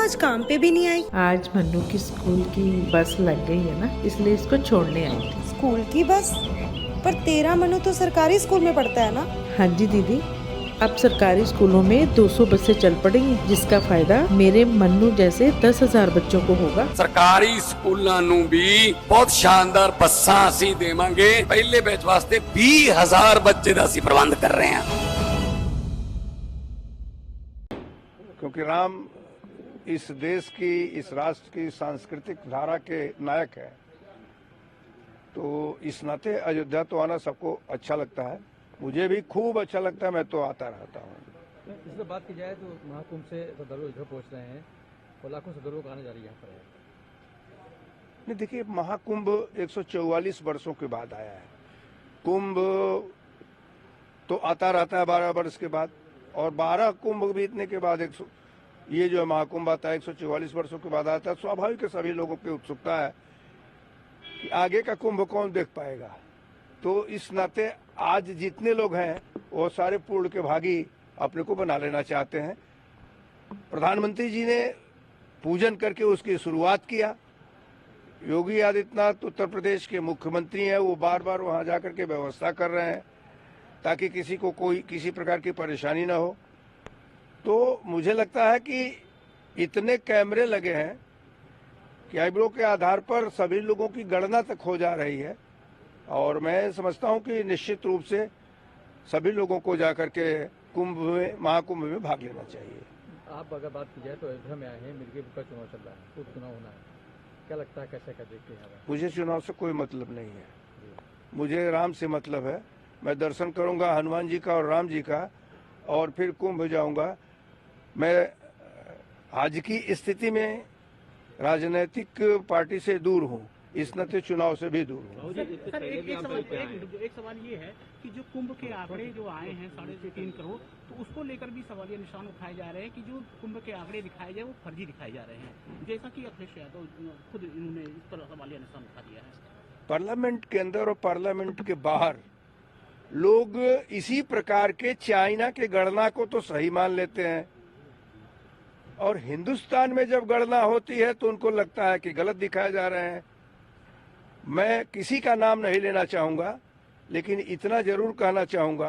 आज काम पे भी नहीं आई। आज मन्नू की स्कूल की बस लग गई है ना, इसलिए इसको छोड़ने आई थी। स्कूल की बस? पर तेरा मनु तो सरकारी स्कूल में पढ़ता है ना। हाँ जी दीदी, अब सरकारी स्कूलों में 200 बसें चल पड़ेंगी, जिसका फायदा मेरे मन्नू जैसे 10,000 बच्चों को होगा। सरकारी स्कूलों ਨੂੰ भी बहुत शानदार बसां ਅਸੀਂ ਦੇਵਾਂਗੇ। पहले बैच वास्ते 20,000 बच्चे ਦਾ ਅਸੀਂ प्रबंध कर रहे हैं। क्योंकि राम इस देश की, इस राष्ट्र की सांस्कृतिक धारा के नायक है, तो इस नाते अयोध्या तो आना सबको अच्छा लगता है। मुझे भी खूब अच्छा लगता है, मैं तो आता रहता हूँ। इससे बात की जाए तो महाकुंभ से श्रद्धालु इधर पहुंच रहे हैं और लाखों श्रद्धालुओं का आने जा रही है यहाँ पर। नहीं, देखिए, महाकुंभ 144 वर्षों के बाद आया है। कुंभ तो आता रहता है 12 वर्ष के बाद, और 12 कुंभ बीतने के बाद ये जो महाकुंभ आता है 144 वर्षों के बाद आता है। स्वाभाविक है, सभी लोगों की उत्सुकता है कि आगे का कुंभ कौन देख पाएगा। तो इस नाते आज जितने लोग हैं वो सारे पूर्ण के भागी अपने को बना लेना चाहते हैं। प्रधानमंत्री जी ने पूजन करके उसकी शुरुआत किया। योगी आदित्यनाथ उत्तर प्रदेश के मुख्यमंत्री हैं, वो बार बार वहां जाकर के व्यवस्था कर रहे हैं ताकि किसी को कोई किसी प्रकार की परेशानी ना हो। तो मुझे लगता है कि इतने कैमरे लगे हैं, कैमरों के आधार पर सभी लोगों की गणना तक हो जा रही है, और मैं समझता हूं कि निश्चित रूप से सभी लोगों को जाकर के कुंभ में, महाकुंभ में भाग लेना चाहिए। आप अगर बात की जाए तो अयोध्या में आए हैं, मिलके का चुनाव चल रहा है, उपचुनाव होना है, क्या लगता है कैसे क्या देखते हैं? मुझे चुनाव से कोई मतलब नहीं है, मुझे राम से मतलब है। मैं दर्शन करूंगा हनुमान जी का और राम जी का, और फिर कुंभ जाऊंगा। मैं आज की स्थिति में राजनीतिक पार्टी से दूर हूं, इस नाते चुनाव से भी दूर हूं। सर, एक सवाल ये है कि जो कुंभ के आंकड़े जो आए हैं 3.5 करोड़, तो उसको लेकर भी सवालिया निशान उठाए जा रहे हैं कि जो कुंभ के आंकड़े दिखाए जाए वो फर्जी दिखाए जा रहे हैं, जैसा कि अखिलेश यादव खुद इन्होंने इस पर सवालिया निशान उठा दिया है। पार्लियामेंट के अंदर और पार्लियामेंट के बाहर लोग इसी प्रकार के चाइना के गणना को तो सही मान लेते हैं, और हिंदुस्तान में जब गणना होती है तो उनको लगता है कि गलत दिखाए जा रहे हैं। मैं किसी का नाम नहीं लेना चाहूंगा, लेकिन इतना जरूर कहना चाहूंगा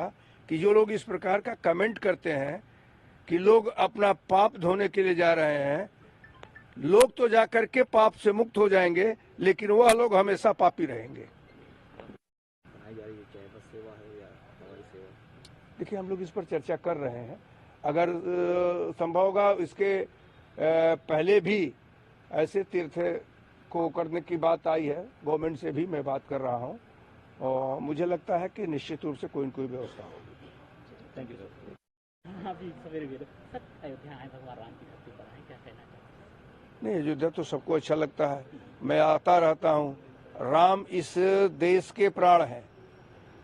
कि जो लोग इस प्रकार का कमेंट करते हैं कि लोग अपना पाप धोने के लिए जा रहे हैं, लोग तो जाकर के पाप से मुक्त हो जाएंगे, लेकिन वह लोग हमेशा पापी रहेंगे। देखिए, हम लोग इस पर चर्चा कर रहे हैं। अगर संभव होगा इसके पहले भी ऐसे तीर्थ को करने की बात आई है, गवर्नमेंट से भी मैं बात कर रहा हूं, और मुझे लगता है कि निश्चित रूप से कोई न कोई व्यवस्था होगी। Thank you sir. अभी सवेरे सर अयोध्या आए, भगवान राम की धरती पर आए, क्या कहना चाहते हैं? नहीं, अयोध्या तो सबको अच्छा लगता है, मैं आता रहता हूं। राम इस देश के प्राण हैं,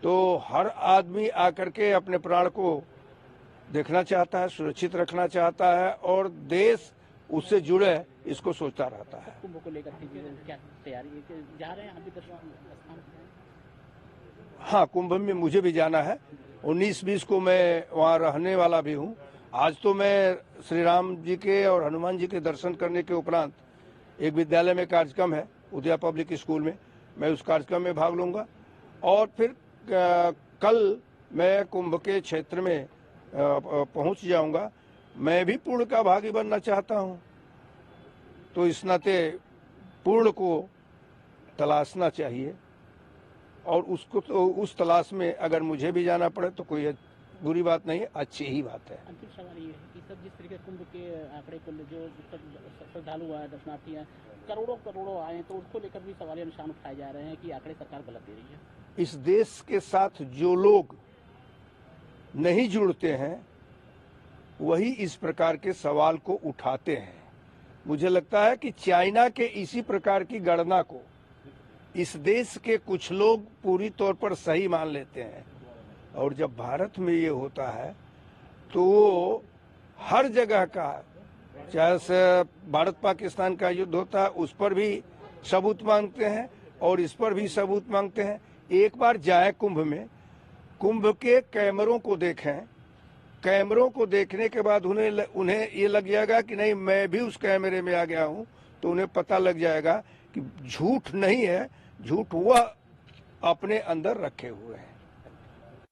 तो हर आदमी आकर के अपने प्राण को देखना चाहता है, सुरक्षित रखना चाहता है, और देश उससे जुड़े इसको सोचता रहता है। कुंभ को लेकर क्या तैयारी जा रहे हैं? हम भी दर्शन। हाँ, कुंभ में मुझे भी जाना है। 19-20 को मैं वहाँ रहने वाला भी हूँ। आज तो मैं श्री राम जी के और हनुमान जी के दर्शन करने के उपरांत एक विद्यालय में कार्यक्रम है, उदया पब्लिक स्कूल में, मैं उस कार्यक्रम में भाग लूंगा, और फिर कल मैं कुंभ के क्षेत्र में पहुंच जाऊंगा। मैं भी पूर्ण का भागी बनना चाहता हूं, तो इस नाते पूर्ण को तलाशना चाहिए, और उसको तो उस तलाश में अगर मुझे भी जाना पड़े तो कोई बुरी बात नहीं है, अच्छी ही बात है। अंतिम सवाल ये है कि सब जिस तरीके कुंभ के आंकड़े को जो श्रद्धालु आए, दर्शनार्थी हैं, करोड़ों आए, तो उसको लेकर भी सवालिया निशान उठाए जा रहे हैं कि आंकड़े सरकार गलत दे रही है। इस देश के साथ जो लोग नहीं जुड़ते हैं वही इस प्रकार के सवाल को उठाते हैं। मुझे लगता है कि चाइना के इसी प्रकार की गणना को इस देश के कुछ लोग पूरी तौर पर सही मान लेते हैं, और जब भारत में ये होता है तो वो हर जगह का, चाहे से भारत पाकिस्तान का युद्ध होता है उस पर भी सबूत मांगते हैं, और इस पर भी सबूत मांगते हैं। एक बार जाए कुंभ में, कुंभ के कैमरों को देखें, कैमरों को देखने के बाद उन्हें ये लग जाएगा कि नहीं मैं भी उस कैमरे में आ गया हूं, तो उन्हें पता लग जाएगा कि झूठ नहीं है, झूठ वह अपने अंदर रखे हुए हैं।